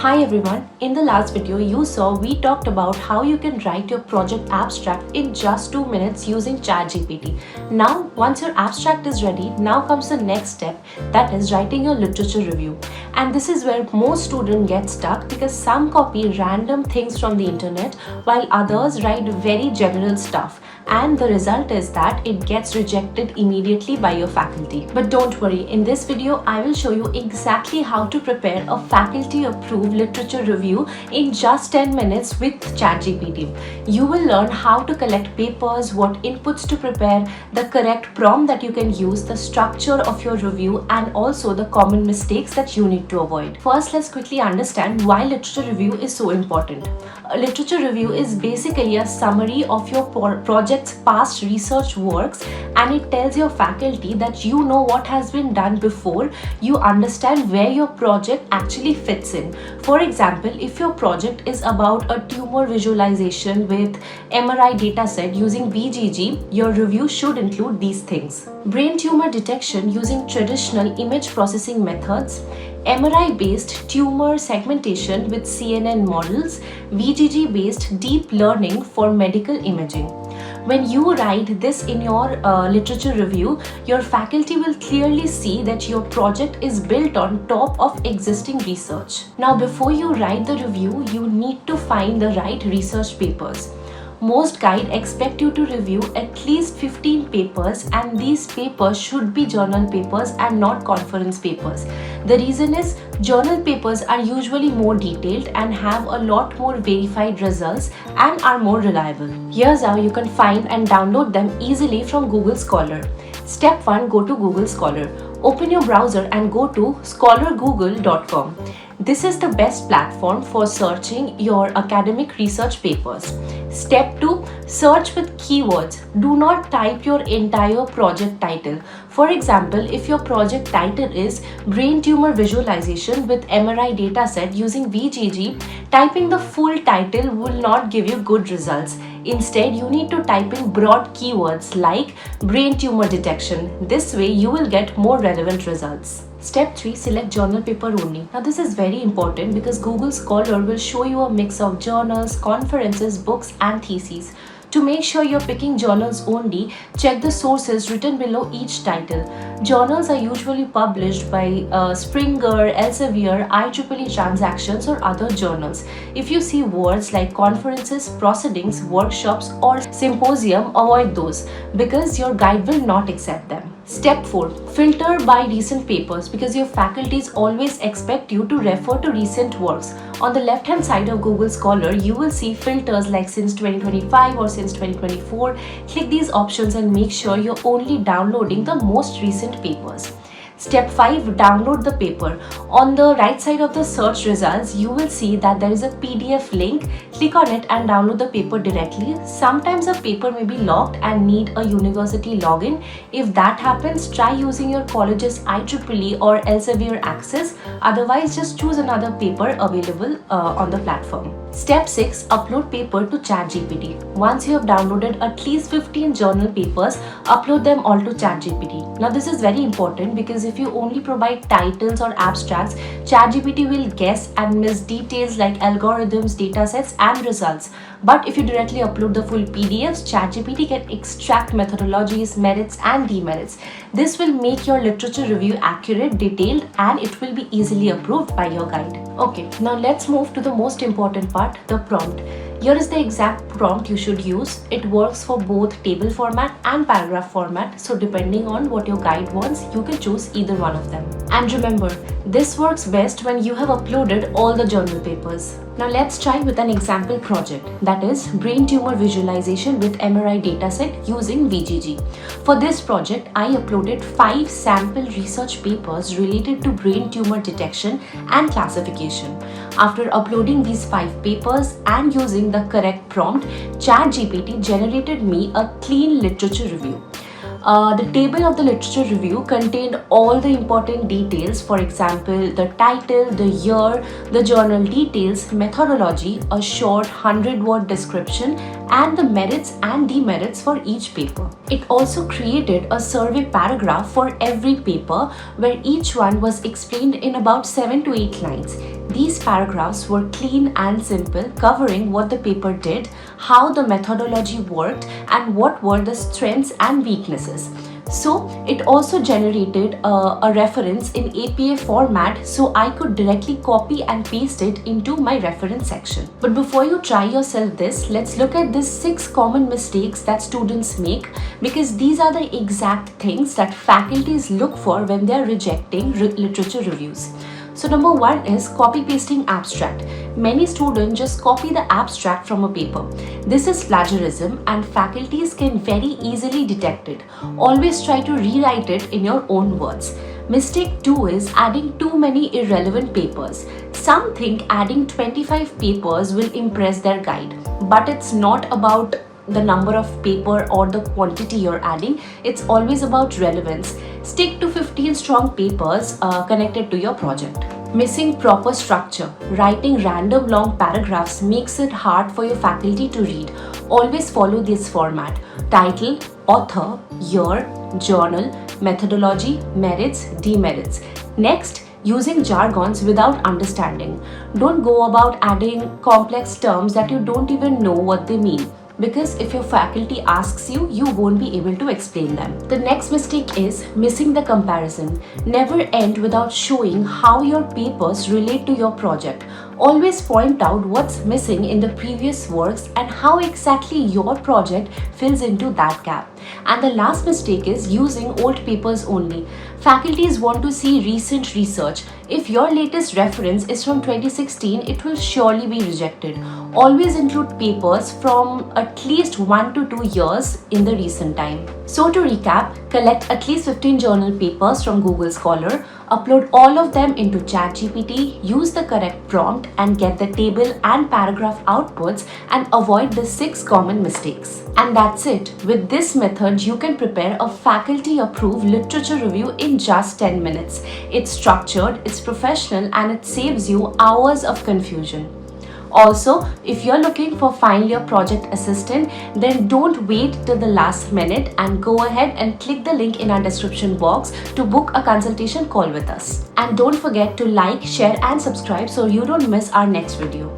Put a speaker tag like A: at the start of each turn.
A: Hi everyone, in the last video you saw we talked about how you can write your project abstract in just 2 minutes using ChatGPT. Now once your abstract is ready, now comes the next step, that is writing your literature review. And this is where most students get stuck because some copy random things from the internet while others write very general stuff. And the result is that it gets rejected immediately by your faculty. But don't worry, in this video I will show you exactly how to prepare a faculty approved literature review in just 10 minutes with ChatGPT. You will learn how to collect papers, what inputs to prepare, the correct prompt that you can use, the structure of your review, and also the common mistakes that you need to avoid. First, let's quickly understand why literature review is so important. A literature review is basically a summary of your project's past research works, and it tells your faculty that you know what has been done before, you understand where your project actually fits in. For example, if your project is about a tumor visualization with MRI dataset using VGG, your review should include these things: brain tumor detection using traditional image processing methods, MRI-based tumor segmentation with CNN models, VGG-based deep learning for medical imaging. When you write this in your literature review, your faculty will clearly see that your project is built on top of existing research. Now, before you write the review, you need to find the right research papers. Most guides expect you to review at least 15 papers, and these papers should be journal papers and not conference papers. The reason is journal papers are usually more detailed and have a lot more verified results and are more reliable. Here's how you can find and download them easily from Google Scholar. Step 1. Go to Google Scholar. Open your browser and go to scholargoogle.com. This is the best platform for searching your academic research papers. Step 2. Search with keywords. Do not type your entire project title. For example, if your project title is Brain Tumor Visualization with MRI dataset using VGG, typing the full title will not give you good results. Instead, you need to type in broad keywords like brain tumor detection. This way, you will get more relevant results. Step 3. Select journal paper only. Now this is very important because Google Scholar will show you a mix of journals, conferences, books, and theses. To make sure you're picking journals only, check the sources written below each title. Journals are usually published by Springer, Elsevier, IEEE Transactions, or other journals. If you see words like conferences, proceedings, workshops, or symposium, avoid those because your guide will not accept them. Step 4. Filter by recent papers because your faculties always expect you to refer to recent works. On the left hand side of Google Scholar, you will see filters like since 2025 or since 2024. Click these options and make sure you're only downloading the most recent papers. Step 5. Download the paper. On the right side of the search results, you will see that there is a PDF link. Click on it and download the paper directly. Sometimes a paper may be locked and need a university login. If that happens, try using your college's IEEE or Elsevier access. Otherwise, just choose another paper available on the platform. Step 6. Upload paper to ChatGPT. Once you have downloaded at least 15 journal papers, upload them all to ChatGPT. Now this is very important because if you only provide titles or abstracts, ChatGPT will guess and miss details like algorithms, datasets, and results. But if you directly upload the full PDFs, ChatGPT can extract methodologies, merits, and demerits. This will make your literature review accurate, detailed, and it will be easily approved by your guide. Okay, now let's move to the most important part, the prompt. Here is the exact prompt you should use. It works for both table format and paragraph format, so depending on what your guide wants, you can choose either one of them. And remember, this works best when you have uploaded all the journal papers. Now let's try with an example project, that is brain tumor visualization with MRI dataset using VGG. For this project, I uploaded 5 sample research papers related to brain tumor detection and classification. After uploading these 5 papers and using the correct prompt, ChatGPT generated me a clean literature review. The table of the literature review contained all the important details, for example, the title, the year, the journal details, methodology, a short 100-word description, and the merits and demerits for each paper. It also created a survey paragraph for every paper where each one was explained in about 7 to 8 lines. These paragraphs were clean and simple, covering what the paper did, how the methodology worked, and what were the strengths and weaknesses. So it also generated a reference in APA format, so I could directly copy and paste it into my reference section. But before you try yourself this, let's look at the 6 common mistakes that students make, because these are the exact things that faculties look for when they are rejecting literature reviews. So number 1 is copy pasting abstract. Many students just copy the abstract from a paper. This is plagiarism and faculties can very easily detect it. Always try to rewrite it in your own words. Mistake 2 is adding too many irrelevant papers. Some think adding 25 papers will impress their guide, but it's not about the number of paper or the quantity you're adding. It's always about relevance. Stick to 15 strong papers connected to your project. Missing proper structure. Writing random long paragraphs makes it hard for your faculty to read. Always follow this format: title, author, year, journal, methodology, merits, demerits. Next, using jargons without understanding. Don't go about adding complex terms that you don't even know what they mean, because if your faculty asks you, you won't be able to explain them. The next mistake is missing the comparison. Never end without showing how your papers relate to your project. Always point out what's missing in the previous works and how exactly your project fills into that gap. And the last mistake is using old papers only. Faculties want to see recent research. If your latest reference is from 2016, it will surely be rejected. Always include papers from at least 1 to 2 years in the recent time. So to recap, collect at least 15 journal papers from Google Scholar, upload all of them into ChatGPT, use the correct prompt and get the table and paragraph outputs, and avoid the 6 common mistakes. And that's it. With this method, you can prepare a faculty-approved literature review in just 10 minutes. It's structured, it's professional, and it saves you hours of confusion. Also, if you're looking for final year project assistant, then don't wait till the last minute and go ahead and click the link in our description box to book a consultation call with us. And don't forget to like, share and subscribe so you don't miss our next video.